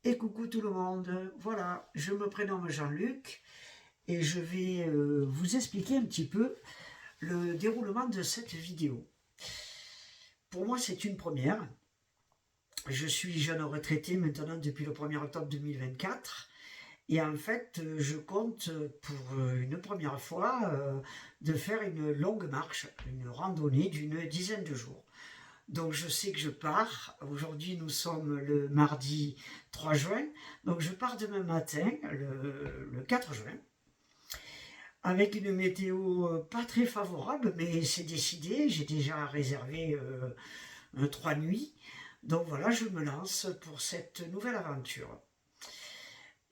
Et coucou tout le monde, voilà, je me prénomme Jean-Luc et je vais vous expliquer un petit peu le déroulement de cette vidéo. Pour moi, c'est une première. Je suis jeune retraité maintenant depuis le 1er octobre 2024 et en fait, je compte pour une première fois de faire une longue marche, une randonnée d'une dizaine de jours. Donc je sais que je pars. Aujourd'hui, nous sommes le mardi 3 juin. Donc je pars demain matin, le 4 juin, avec une météo pas très favorable, mais c'est décidé. J'ai déjà réservé 3 nuits. Donc voilà, je me lance pour cette nouvelle aventure.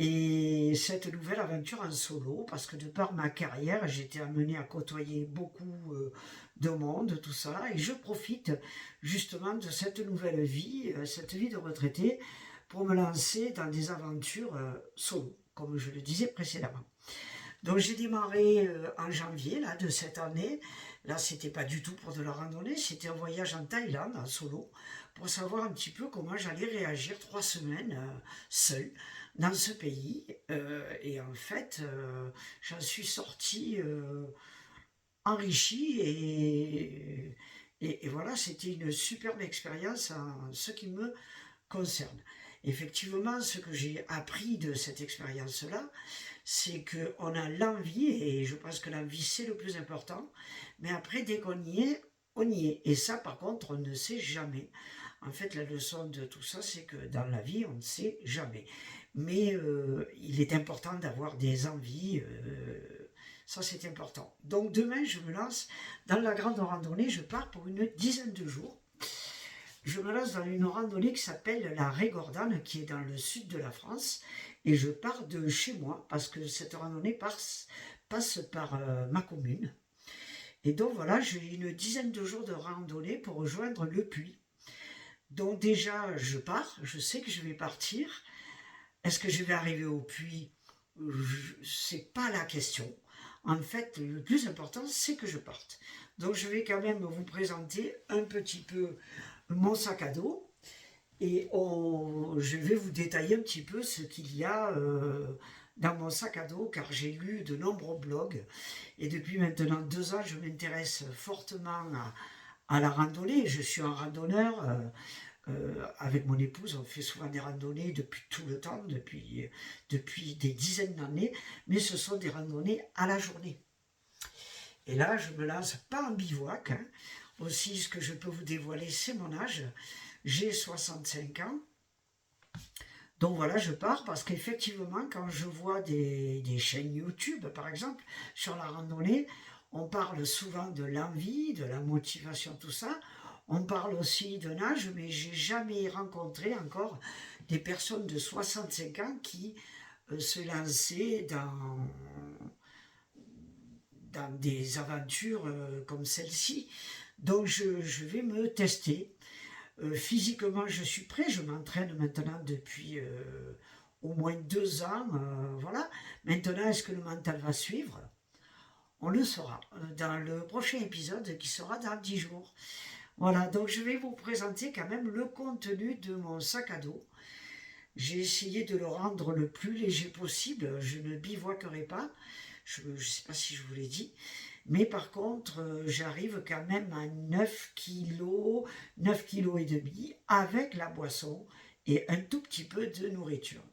Et cette nouvelle aventure en solo, parce que de par ma carrière, j'étais amené à côtoyer beaucoup de monde, tout ça, et je profite justement de cette nouvelle vie, cette vie de retraité, pour me lancer dans des aventures solo, comme je le disais précédemment. Donc j'ai démarré en janvier là, de cette année. Là, c'était pas du tout pour de la randonnée, c'était un voyage en Thaïlande en solo pour savoir un petit peu comment j'allais réagir 3 semaines seul dans ce pays. Et en fait, j'en suis sorti enrichi et voilà, c'était une superbe expérience en ce qui me concerne. Effectivement, ce que j'ai appris de cette expérience-là, c'est qu'on a l'envie, et je pense que l'envie c'est le plus important, mais après dès qu'on y est, on y est. Et ça par contre, on ne sait jamais. En fait, la leçon de tout ça, c'est que dans la vie, on ne sait jamais. Mais il est important d'avoir des envies, ça c'est important. Donc demain, je me lance dans la grande randonnée, je pars pour une dizaine de jours. Je me lance dans une randonnée qui s'appelle la Régordane, qui est dans le sud de la France. Et je pars de chez moi, parce que cette randonnée passe par ma commune. Et donc voilà, j'ai une dizaine de jours de randonnée pour rejoindre le puits. Donc déjà, je pars, je sais que je vais partir. Est-ce que je vais arriver au puits? C'est pas la question. En fait, le plus important, c'est que je parte. Donc je vais quand même vous présenter un petit peu mon sac à dos et je vais vous détailler un petit peu ce qu'il y a dans mon sac à dos car j'ai lu de nombreux blogs et depuis maintenant 2 ans je m'intéresse fortement à la randonnée. Je suis un randonneur. Avec mon épouse, on fait souvent des randonnées depuis tout le temps, depuis des dizaines d'années, mais ce sont des randonnées à la journée. Et là, je me lance pas en bivouac. Hein. Aussi, ce que je peux vous dévoiler, c'est mon âge. J'ai 65 ans. Donc voilà, je pars parce qu'effectivement, quand je vois des chaînes YouTube, par exemple, sur la randonnée, on parle souvent de l'envie, de la motivation, tout ça. On parle aussi de âge, mais j'ai jamais rencontré encore des personnes de 65 ans qui se lançaient dans des aventures comme celle-ci. Donc je vais me tester. Physiquement, je suis prêt. Je m'entraîne maintenant depuis au moins 2 ans. Voilà. Maintenant, est-ce que le mental va suivre? On le saura dans le prochain épisode qui sera dans 10 jours. Voilà, donc je vais vous présenter quand même le contenu de mon sac à dos. J'ai essayé de le rendre le plus léger possible. Je ne bivouaquerai pas. Je ne sais pas si je vous l'ai dit. Mais par contre, j'arrive quand même à 9 kilos, 9 kilos et demi avec la boisson et un tout petit peu de nourriture.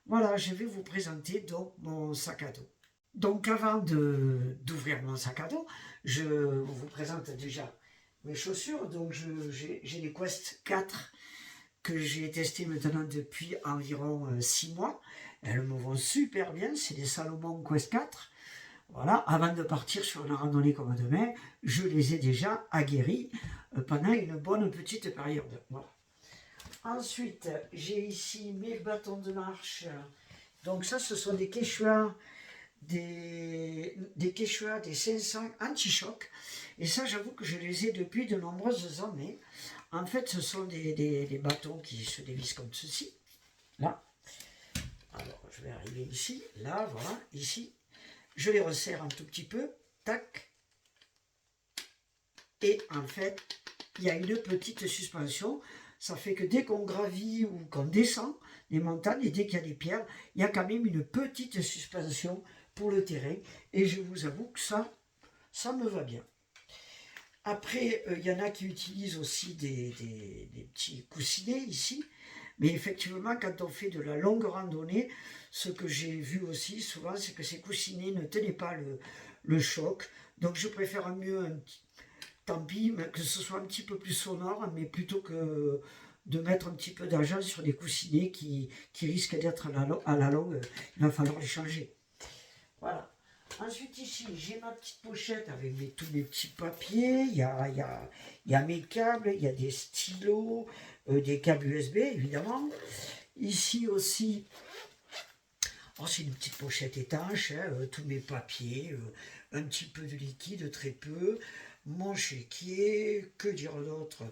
Voilà, je vais vous présenter donc mon sac à dos. Donc avant d'ouvrir mon sac à dos, je vous présente déjà mes chaussures. Donc j'ai les Quest 4 que j'ai testé maintenant depuis environ 6 mois. Elles me vont super bien, c'est des Salomon Quest 4. Voilà, avant de partir sur une randonnée comme demain, je les ai déjà aguerris pendant une bonne petite période. Voilà. Ensuite, j'ai ici mes bâtons de marche. Donc ça, ce sont des Quechua, des Quechua, des 500 anti-choc. Et ça, j'avoue que je les ai depuis de nombreuses années. En fait, ce sont des bâtons qui se dévissent comme ceci. Là. Alors, je vais arriver ici. Là, voilà, ici. Je les resserre un tout petit peu. Tac. Et en fait, il y a une petite suspension. Ça fait que dès qu'on gravit ou qu'on descend les montagnes, et dès qu'il y a des pierres, il y a quand même une petite suspension pour le terrain, et je vous avoue que ça me va bien. Après, il y en a qui utilisent aussi des petits coussinets ici, mais effectivement, quand on fait de la longue randonnée, ce que j'ai vu aussi souvent, c'est que ces coussinets ne tenaient pas le choc, donc je préfère mieux tant pis, mais que ce soit un petit peu plus sonore, mais plutôt que de mettre un petit peu d'argent sur des coussinets qui risquent d'être à la longue, il va falloir les changer. Voilà. Ensuite ici, j'ai ma petite pochette avec tous mes petits papiers, il y a mes câbles, il y a des stylos, des câbles USB évidemment. Ici aussi, oh, c'est une petite pochette étanche, hein, tous mes papiers, un petit peu de liquide, très peu, mon chéquier, que dire d'autre,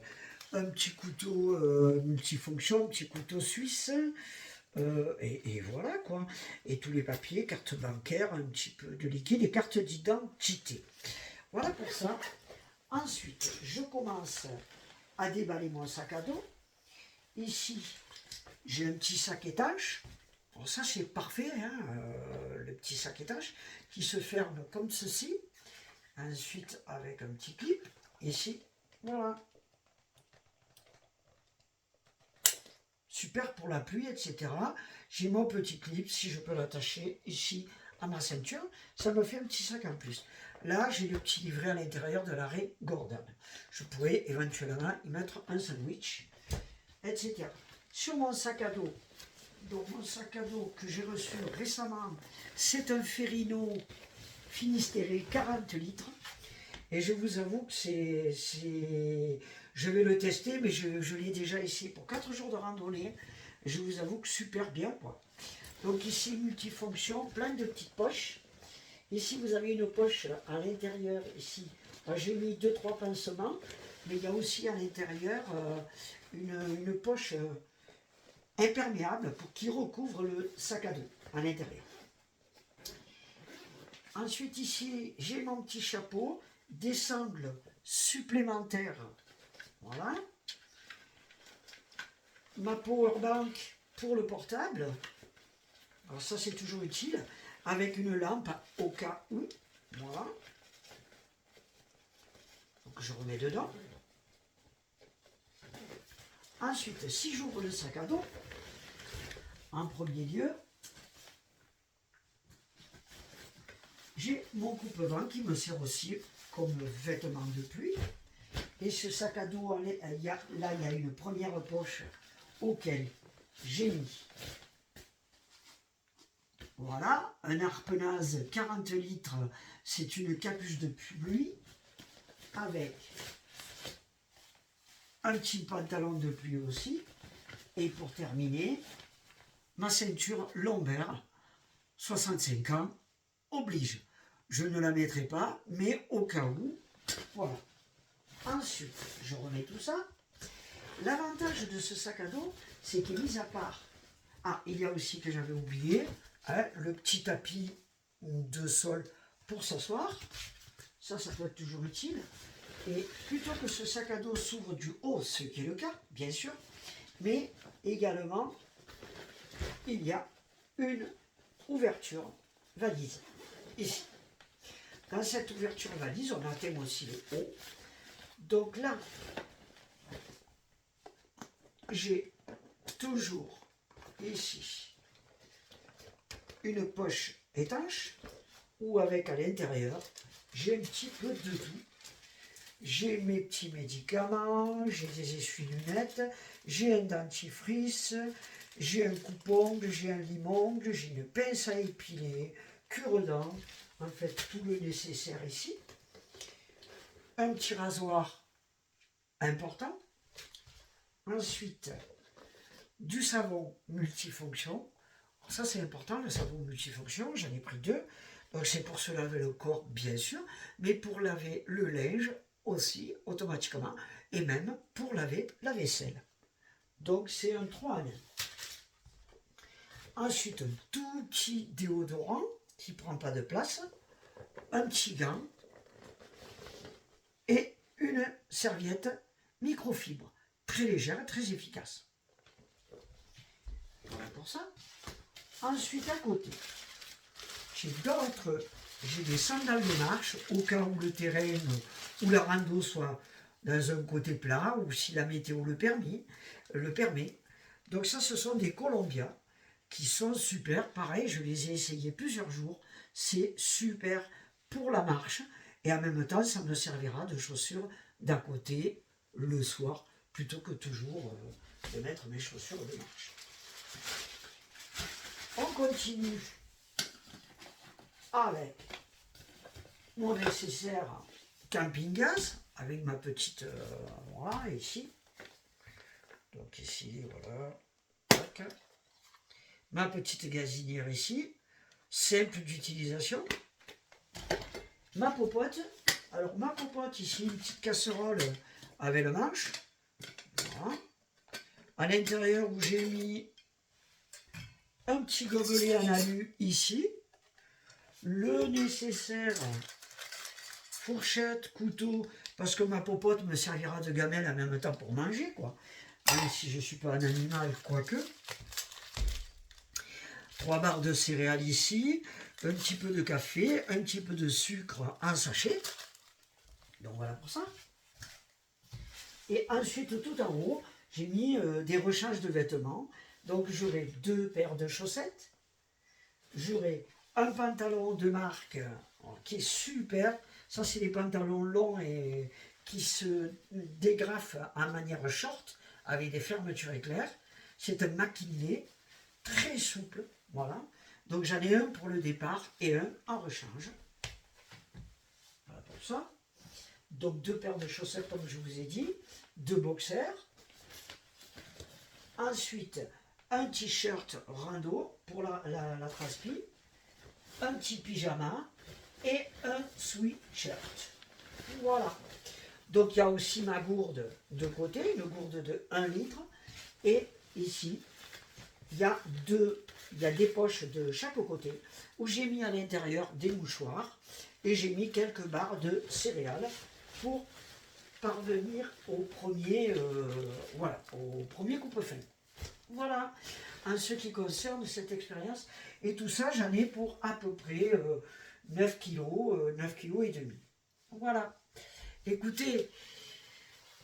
un petit couteau multifonction, un petit couteau suisse, et voilà quoi. Et tous les papiers, carte bancaire, un petit peu de liquide et carte d'identité. Voilà pour ça. Ensuite, je commence à déballer mon sac à dos. Ici, j'ai un petit sac étanche. Bon, ça c'est parfait, hein, le petit sac étanche qui se ferme comme ceci. Ensuite, avec un petit clip. Ici, voilà. Super pour la pluie, etc. J'ai mon petit clip, si je peux l'attacher ici à ma ceinture, ça me fait un petit sac en plus. Là, j'ai le petit livret à l'intérieur de l'arrêt Gordon. Je pourrais éventuellement y mettre un sandwich, etc. Sur mon sac à dos, donc mon sac à dos que j'ai reçu récemment, c'est un Ferrino Finistéré 40 litres. Et je vous avoue que je vais le tester, mais je l'ai déjà essayé pour 4 jours de randonnée. Je vous avoue que super bien, quoi. Donc ici, multifonction, plein de petites poches. Ici, vous avez une poche à l'intérieur, ici. J'ai mis 2-3 pansements, mais il y a aussi à l'intérieur une poche imperméable qui recouvre le sac à dos à l'intérieur. Ensuite, ici, j'ai mon petit chapeau, des sangles supplémentaires. Voilà. Ma powerbank pour le portable. Alors ça, c'est toujours utile. Avec une lampe au cas où. Voilà. Donc je remets dedans. Ensuite, si j'ouvre le sac à dos, en premier lieu, j'ai mon coupe-vent qui me sert aussi comme vêtement de pluie. Et ce sac à dos, là, il y a une première poche auquel j'ai mis, voilà, un Harpenaz 40 litres, c'est une capuche de pluie avec un petit pantalon de pluie aussi. Et pour terminer, ma ceinture lombaire, 65 ans, oblige. Je ne la mettrai pas, mais au cas où, voilà. Ensuite, je remets tout ça. L'avantage de ce sac à dos, c'est qu'il est mis à part. Ah, il y a aussi, que j'avais oublié, hein, le petit tapis de sol pour s'asseoir. Ça peut être toujours utile. Et plutôt que ce sac à dos s'ouvre du haut, ce qui est le cas, bien sûr, mais également, il y a une ouverture valise, ici. Dans cette ouverture valise, on atteint aussi le haut. Donc là, j'ai toujours ici une poche étanche ou avec à l'intérieur, j'ai un petit peu de tout. J'ai mes petits médicaments, j'ai des essuie-lunettes, j'ai un dentifrice, j'ai un coupe-ongle, j'ai un lime-ongle, j'ai une pince à épiler, cure-dents, en fait tout le nécessaire ici. Un petit rasoir important. Ensuite, du savon multifonction. Ça c'est important, le savon multifonction, j'en ai pris 2. Donc c'est pour se laver le corps bien sûr, mais pour laver le linge aussi automatiquement, et même pour laver la vaisselle. Donc c'est un 3 en 1. Ensuite, un tout petit déodorant qui ne prend pas de place, un petit gant et une serviette microfibre, très légère, très efficace. Voilà pour ça. Ensuite, à côté, j'ai des sandales de marche au cas où le terrain ou la rando soit dans un côté plat ou si la météo le permet. Donc ça, ce sont des Columbia qui sont super. Pareil, je les ai essayés plusieurs jours. C'est super pour la marche et en même temps, ça me servira de chaussures d'à côté le soir plutôt que toujours de mettre mes chaussures de marche. On continue avec mon nécessaire camping-gaz avec ma petite voilà ici. Donc ici voilà. Tac. Ma petite gazinière ici, simple d'utilisation. Ma popote. Alors ma popote ici, une petite casserole avec le manche. Voilà. À l'intérieur où j'ai mis un petit gobelet en alu ici. Le nécessaire fourchette, couteau, parce que ma popote me servira de gamelle en même temps pour manger, quoi. Même si je ne suis pas un animal, quoique. 3 barres de céréales ici, un petit peu de café, un petit peu de sucre en sachet. Donc voilà pour ça. Et ensuite, tout en haut, j'ai mis des rechanges de vêtements. Donc j'aurai 2 paires de chaussettes. J'aurai un pantalon de marque qui est super. Ça, c'est des pantalons longs et qui se dégrafent en manière short avec des fermetures éclairs. C'est un maquillé très souple. Voilà. Donc j'en ai un pour le départ et un en rechange. Voilà pour ça. Donc 2 paires de chaussettes comme je vous ai dit. 2 boxers. Ensuite, un t-shirt rando pour la transpi. Un petit pyjama et un sweatshirt. Voilà. Donc il y a aussi ma gourde de côté, une gourde de 1 litre. Et ici, il y a des poches de chaque côté où j'ai mis à l'intérieur des mouchoirs et j'ai mis quelques barres de céréales pour parvenir au premier coupe-fin. Voilà, en ce qui concerne cette expérience. Et tout ça, j'en ai pour à peu près 9 kg, 9 kg et demi. Voilà. Écoutez,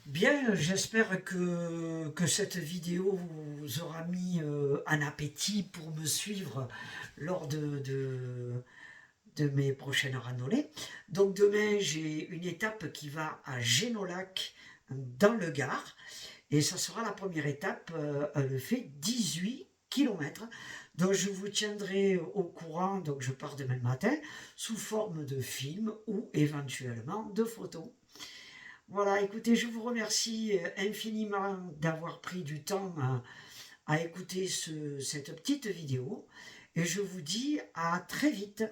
bien, j'espère que cette vidéo vous aura mis un appétit pour me suivre lors de mes prochaines randonnées. Donc demain, j'ai une étape qui va à Génolac, dans le Gard. Et ça sera la première étape, elle fait 18 km. Donc je vous tiendrai au courant, donc je pars demain matin, sous forme de film ou éventuellement de photos. Voilà, écoutez, je vous remercie infiniment d'avoir pris du temps à écouter cette petite vidéo. Et je vous dis à très vite.